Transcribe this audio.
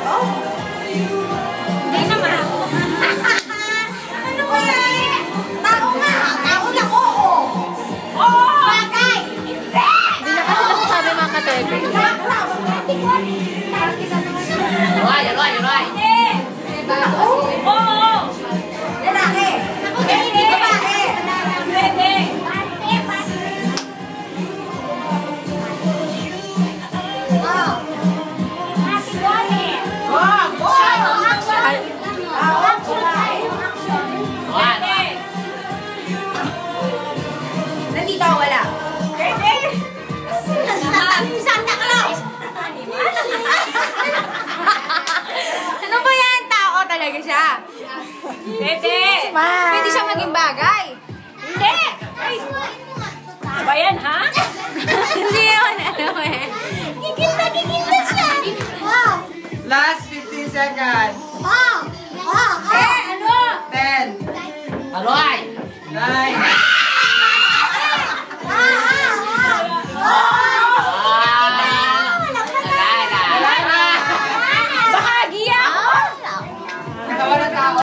Hindi naman. Ano ba yan? Tao nga. Tao lang, oo. Oo. Bagay. Hindi. Hindi na kasi nasasabi mga ka-tebe. Roy. Oo. Lalaki. Hindi babae. Pwede. Nandito ako wala. Pwede. Santa Claus. Ano ba yan? Tao talaga siya. Pwede. Pwede siya maging bagay. Hindi. Ano ba yan, ha? Hindi yun. Ano eh. Gigil na siya. Last 15 seconds.